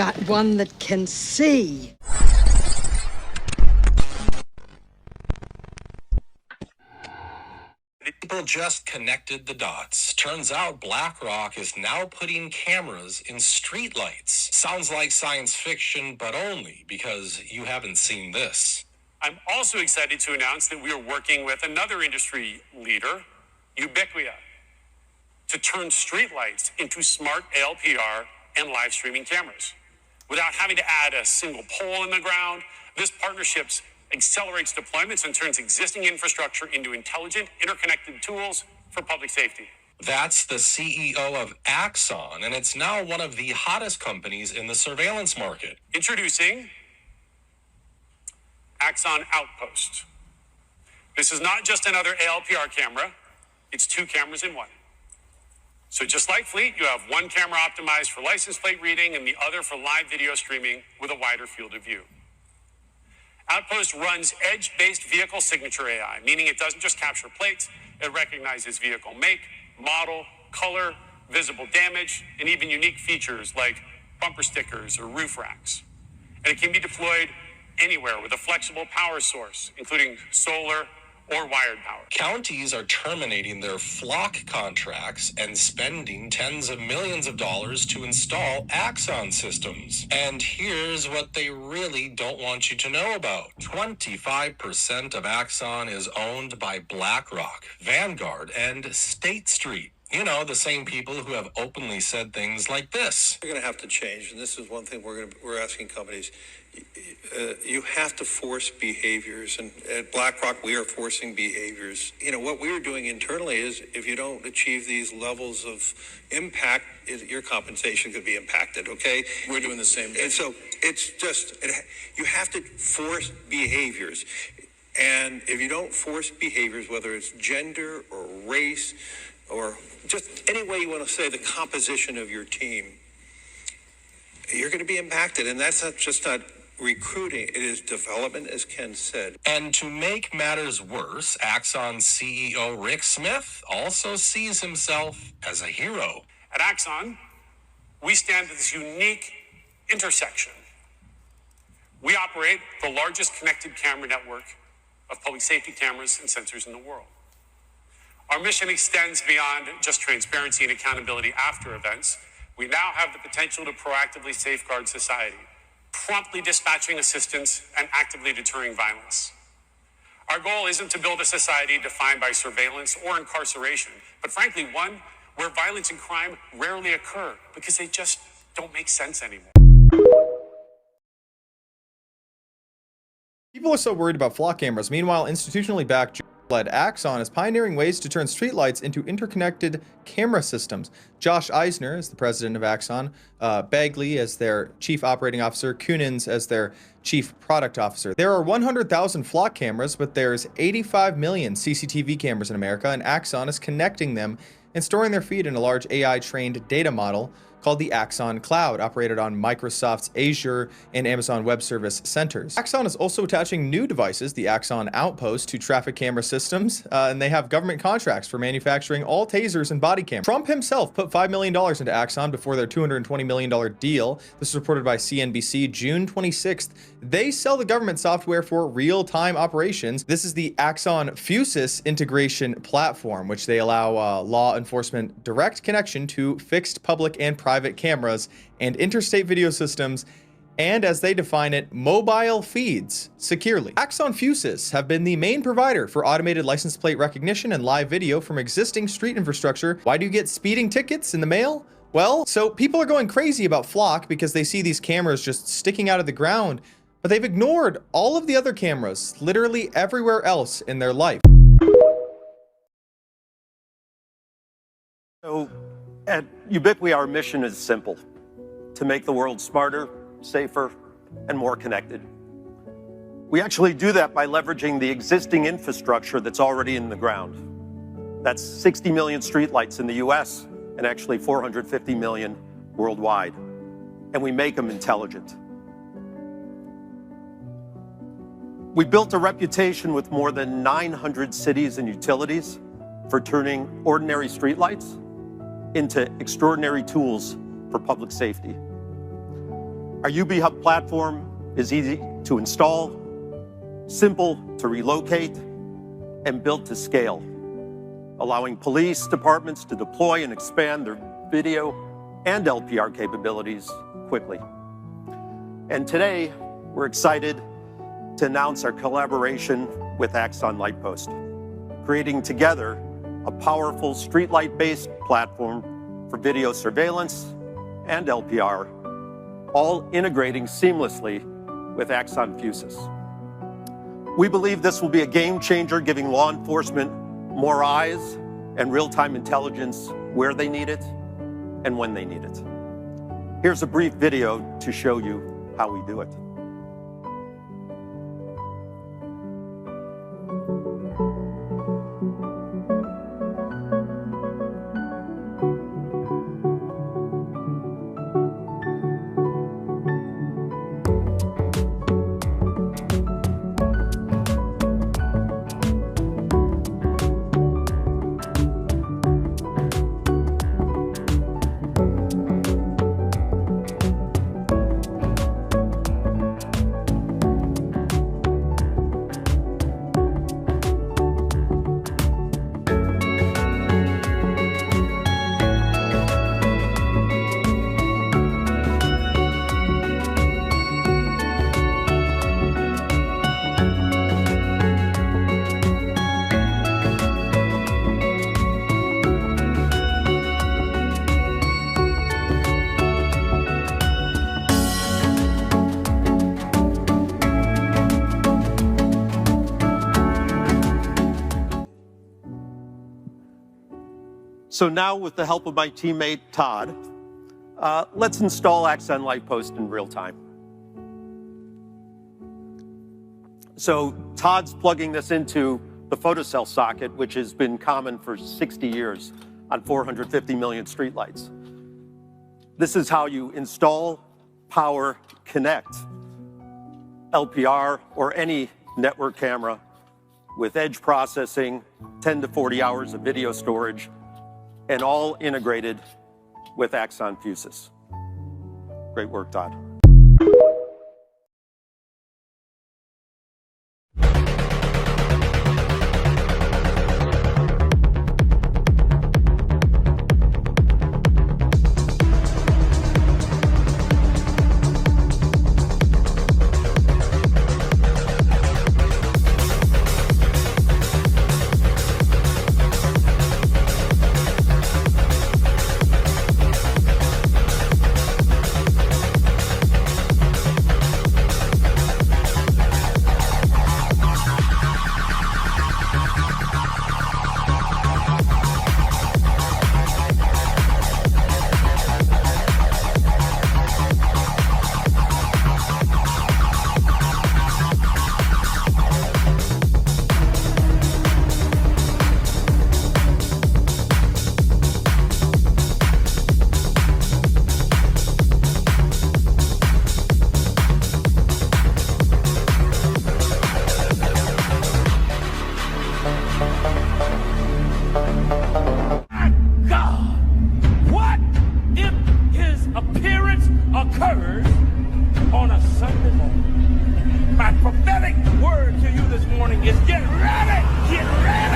got one that can see. People just connected the dots. Turns out BlackRock is now putting cameras in streetlights. Sounds like science fiction, but only because you haven't seen this. I'm also excited to announce that we are working with another industry leader, Ubiquia, to turn streetlights into smart ALPR and live streaming cameras. Without having to add a single pole in the ground, this partnership accelerates deployments and turns existing infrastructure into intelligent, interconnected tools for public safety. That's the CEO of Axon, and it's now one of the hottest companies in the surveillance market. Introducing Axon Outpost. This is not just another ALPR camera, it's two cameras in one. So just like Fleet, you have one camera optimized for license plate reading and the other for live video streaming with a wider field of view. Outpost runs edge-based vehicle signature AI, meaning it doesn't just capture plates, it recognizes vehicle make, model, color, visible damage, and even unique features like bumper stickers or roof racks. And it can be deployed anywhere with a flexible power source, including solar or wired power. Counties are terminating their flock contracts and spending tens of millions of dollars to install Axon systems. And here's what they really don't want you to know about. 25% of Axon is owned by BlackRock, Vanguard, and State Street. You know, the same people who have openly said things like this. We're going to have to change, and this is one thing we're asking companies. You have to force behaviors, and at BlackRock we are forcing behaviors. You know, what we are doing internally is if you don't achieve these levels of impact, your compensation could be impacted, okay? We're doing the same thing. And so it's just, you have to force behaviors. And if you don't force behaviors, whether it's gender or race or just any way you want to say the composition of your team, you're going to be impacted. And that's not recruiting, it is development, as Ken said. And to make matters worse, Axon CEO Rick Smith also sees himself as a hero. At Axon, we stand at this unique intersection. We operate the largest connected camera network of public safety cameras and sensors in the world. Our mission extends beyond just transparency and accountability after events. We now have the potential to proactively safeguard society, promptly dispatching assistance and actively deterring violence. Our goal isn't to build a society defined by surveillance or incarceration, but frankly, one where violence and crime rarely occur because they just don't make sense anymore. People are so worried about flock cameras. Meanwhile, institutionally backed led Axon is pioneering ways to turn streetlights into interconnected camera systems. Josh Eisner is the president of Axon, Bagley as their chief operating officer, Kunins as their chief product officer. There are 100,000 flock cameras, but there's 85 million CCTV cameras in America, and Axon is connecting them and storing their feed in a large AI-trained data model called the Axon Cloud, operated on Microsoft's Azure and Amazon Web Service centers. Axon is also attaching new devices, the Axon Outpost, to traffic camera systems, and they have government contracts for manufacturing all tasers and body cameras. Trump himself put $5 million into Axon before their $220 million deal. This is reported by CNBC June 26th. They sell the government software for real-time operations. This is the Axon Fusus integration platform, which they allow law enforcement direct connection to fixed public and private cameras and interstate video systems, and as they define it, mobile feeds securely. Axon Fusus have been the main provider for automated license plate recognition and live video from existing street infrastructure. Why do you get speeding tickets in the mail? Well, so people are going crazy about Flock because they see these cameras just sticking out of the ground, but they've ignored all of the other cameras literally everywhere else in their life. So at Ubiquia, our mission is simple: to make the world smarter, safer, and more connected. We actually do that by leveraging the existing infrastructure that's already in the ground. That's 60 million streetlights in the US and actually 450 million worldwide. And we make them intelligent. We built a reputation with more than 900 cities and utilities for turning ordinary streetlights into extraordinary tools for public safety. Our UB Hub platform is easy to install, simple to relocate, and built to scale, allowing police departments to deploy and expand their video and LPR capabilities quickly. And today, we're excited to announce our collaboration with Axon Outpost, creating together a powerful streetlight-based platform for video surveillance and LPR, all integrating seamlessly with Axon Fusus. We believe this will be a game changer, giving law enforcement more eyes and real-time intelligence where they need it and when they need it. Here's a brief video to show you how we do it. So now, with the help of my teammate, Todd, let's install Axon Outpost in real time. So Todd's plugging this into the photocell socket, which has been common for 60 years on 450 million streetlights. This is how you install, power, connect LPR or any network camera with edge processing, 10 to 40 hours of video storage, and all integrated with Axon Fusus. Great work, Todd. occurs on a Sunday morning. My prophetic word to you this morning is get ready, get ready.